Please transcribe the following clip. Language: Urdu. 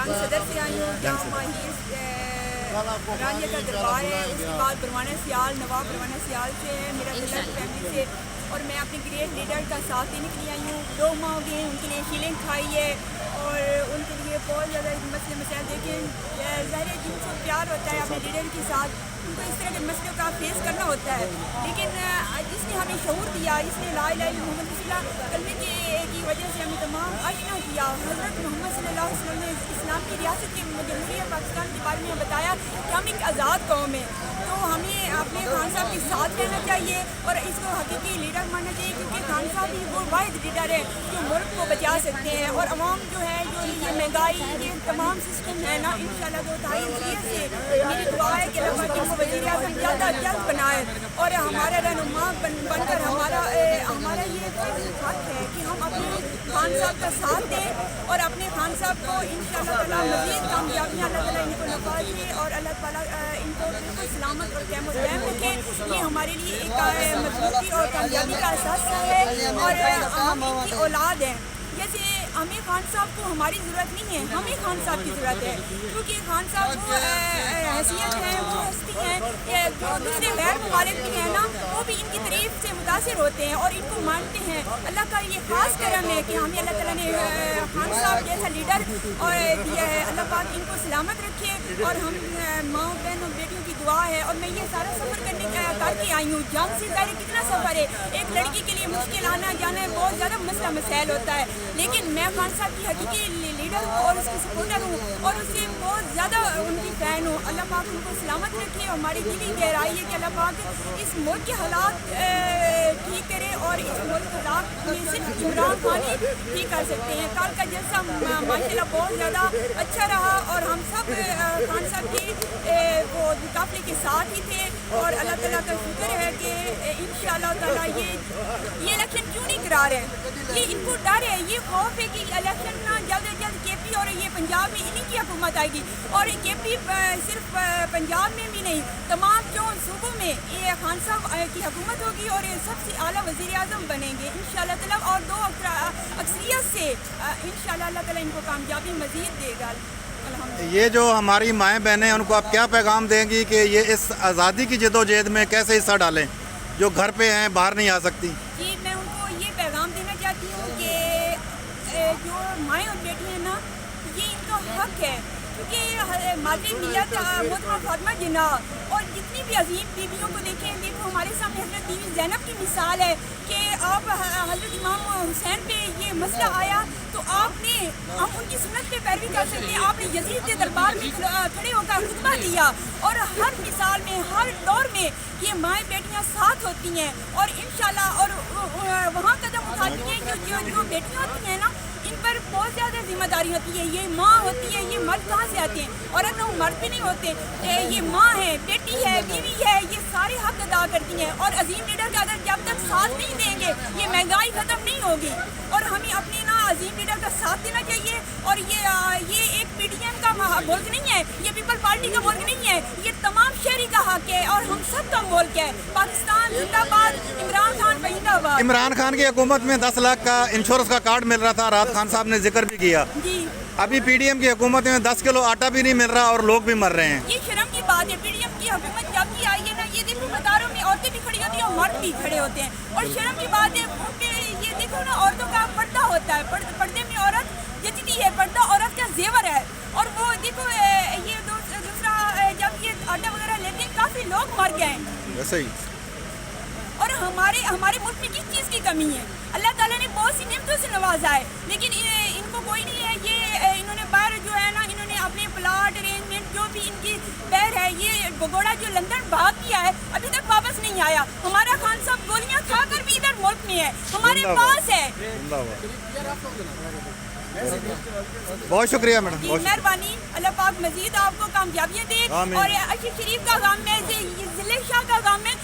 جنگ صدر سے آئی ہوں جہاں ماہی رانیہ کا دربار ہے. اس کے بعد پروانہ سیال نواب پروانہ سیال سے ہے میرا تعلق فیملی سے, اور میں اپنے گریٹ لیڈر کا ساتھ دینے کے لیے آئی ہوں. 2 ماہ ہو گئے ان کے لیے ہیلنگ کھائی ہے اور ان کے لیے بہت زیادہ مسئلے مسائل دیکھیں. ظاہر جن سے پیار ہوتا ہے اپنے لیڈر کے ساتھ ان کو اس طرح کے مسئلوں کا فیس کرنا ہوتا ہے, لیکن جس نے ہمیں شعور دیا, جس نے لا الہ الا محمد رسول اللہ کلمے کی وجہ سے ہمیں تمام آشنا کیا, حضرت محمد صلی اللہ علیہ وسلم نے اسلام کی ریاست کے جمہوریہ پاکستان کے بارے میں بتایا کہ ہم ایک آزاد قوم ہیں, تو ہمیں اپنے خان صاحب کے ساتھ رہنا چاہیے اور اس کو حقیقی لیڈر ماننا چاہیے, کیونکہ خان صاحب ہی وہ واحد لیڈر ہے جو ملک کو بچا سکتے ہیں. اور عوام جو ہے جو یہ مہنگائی یہ تمام سسٹم ہے نا, انشاءاللہ 2023 سے میری دعا ہے کہ اللہ پاک کو وزیر اعظم جلد جلد بنائے اور ہمارا رہنما بن کر ہمارا یہ حق ہے کہ ہم اپنے خان صاحب کا ساتھ دیں اور اپنے خان صاحب کو انشاءاللہ تعالیٰ مزید کامیابیاں اللہ تعالیٰ ان کو نوازے اور اللہ تعالیٰ ان کو بالکل سلامت اور قائم و دائم رکھے. یہ ہمارے لیے ایک مضبوطی اور کامیابی کا اثاثہ ہے اور ہم ان کی اولاد ہیں. جیسے ہمیں خان صاحب کو ہماری ضرورت نہیں ہے, ہمیں خان صاحب کی ضرورت ہے, کیونکہ خان صاحب وہ حیثیت ہے, وہ ہستی ہیں جو دوسرے غیر ممالک بھی ہیں نا, وہ بھی ان کی تعریف سے متاثر ہوتے ہیں اور ان کو مانتے ہیں. اللہ کا یہ خاص کرم ہے کہ ہمیں اللہ تعالیٰ نے خان صاحب جیسا لیڈر اور دیا ہے. اللہ پاک ان کو سلامت رکھے اور ہم ماؤں بہنوں بیٹیوں کی دعا ہے. اور میں یہ سارا سفر کر کے آئی ہوں. جنگ سے ظاہر کتنا سفر ہے, ایک لڑکی کے لیے مشکل آنا جانا بہت زیادہ مسئلہ مسائل ہوتا ہے, لیکن میں خان صاحب کی حقیقی لیڈر ہوں اور اس کی سپورٹر ہوں اور اس سے بہت زیادہ ان کی فین ہوں. اللہ پاک ان کو سلامت رکھے. ہماری دلی گہرائی ہے کہ اللہ پاک اس ملک کے حالات ٹھیک کرے اور اس ملک کے حالات میں صرف عمران خان ہی ٹھیک کر سکتے ہیں. کل کا جلسہ ماشاءاللہ بہت زیادہ اچھا رہا اور ہم سب خان صاحب کی وہ قافلے کے ساتھ ہی تھے اور اللہ تعالیٰ کا شکر ہے کہ انشاءاللہ تعالیٰ یہ الیکشن کیوں نہیں کرا رہے ہیں. یہ ان کو ڈر ہے, یہ خوف ہے کہ الیکشن نہ جلد از جلد کے پی اور یہ پنجاب میں انہی کی حکومت آئے گی اور کے پی صرف پنجاب میں بھی نہیں تمام جو صوبوں میں یہ خان صاحب کی حکومت ہوگی اور یہ سب سے اعلیٰ وزیر اعظم بنیں گے انشاءاللہ تعالیٰ. اور 2 اکثریت سے انشاءاللہ اللہ تعالیٰ ان کو کامیابی مزید دے گا. یہ جو ہماری مائیں بہنیں ہیں ان کو آپ کیا پیغام دیں گی کہ یہ اس آزادی کی جدوجہد میں کیسے حصہ ڈالیں جو گھر پہ ہیں باہر نہیں آ سکتی؟ جی میں ان کو یہ پیغام دینا چاہتی ہوں کہ جو مائیں اور بیٹی ہیں نا یہ ان کا حق ہے, کیونکہ مادری ملت محترمہ فاطمہ جناح اور جتنی بھی عظیم بیویوں کو دیکھیں, دیکھو ہمارے سامنے حضرت بیوی زینب کی مثال ہے کہ آپ حضرت امام حسین پہ یہ مسئلہ آیا تو آپ نے ہم ان کی سنت پہ پیروی کر سکتے ہیں. آپ نے یزید کے دربار میں کھڑے ہو کر خطبہ دیا اور ہر مثال میں ہر دور میں یہ مائیں بیٹیاں ساتھ ہوتی ہیں اور انشاءاللہ اور وہاں قدم اٹھاتی ہیں جو بیٹیاں ہوتی ہیں نا ان پر بہت زیادہ ذمہ داری ہوتی ہے. یہ ماں ہوتی ہے, یہ مرد کہاں سے آتے ہیں عورت وہ مرد بھی نہیں ہوتے, یہ ماں ہے, بیٹی ہے, بیوی ہے, یہ سارے حق ادا کرتی ہیں. اور عظیم لیڈر کا اگر جب تک ساتھ نہیں دیں گے یہ مہنگائی ختم نہیں ہوگی اور ہمیں اپنے نا عظیم لیڈر کا ساتھ دینا چاہیے. اور یہ ایک پی ٹی ایم کا ملک نہیں ہے, یہ پیپل پارٹی کا ملک نہیں ہے, یہ تمام شہری کا حق ہے اور ہم سب کا ملک ہے. پاکستان زندہ باد, عمران خان پہندہ باد. عمران خان کی حکومت میں 10 لاکھ کا انشورنس کا کارڈ مل رہا تھا, رات خان صاحب نے ذکر بھی کیا. جی ابھی پی ڈی ایم کی حکومت میں 10 کلو آٹا بھی نہیں مل رہا اور لوگ بھی مر رہے ہیں. یہ شرم کی بات ہے. پی ڈی ایم کی حکومت جب کی آئی ہے نا, یہ دیکھو مداروں میں عورتیں بھی کھڑی ہوتی ہیں اور مرد بھی کھڑے ہوتے ہیں اور شرم کی بات ہے. یہ دیکھو نا عورتوں کا پردہ ہوتا ہے, پردے میں عورت جچتی ہے, پردہ عورت کا زیور ہے. اور وہ دیکھو یہ دوسرا جب یہ آٹا وغیرہ لیتے ہیں کافی لوگ مر گئے ہیں. ویسے ہی اور ہمارے ملک میں کس چیز کی کمی ہے؟ اللہ تعالیٰ نے بہت سی نعمتوں سے نوازا ہے لیکن ان کو کوئی نہیں ہے. یہ انہوں نے باہر جو ہے نا انہوں نے اپنے پلاٹ ارینجمنٹ جو بھی ان کی بہر ہے, یہ بگوڑا جو لندن بھاگ کیا ہے ابھی تک واپس نہیں آیا. ہمارا خان صاحب گولیاں کھا کر بھی ادھر ملک میں ہے, ہمارے پاس ہے. بہت شکریہ میڈم, جی مہربانی. اللہ پاک مزید آپ کو کامیابیاں دے. اور اشرف شریف کا غم ہے, ضلع شاہ کا غم ہے.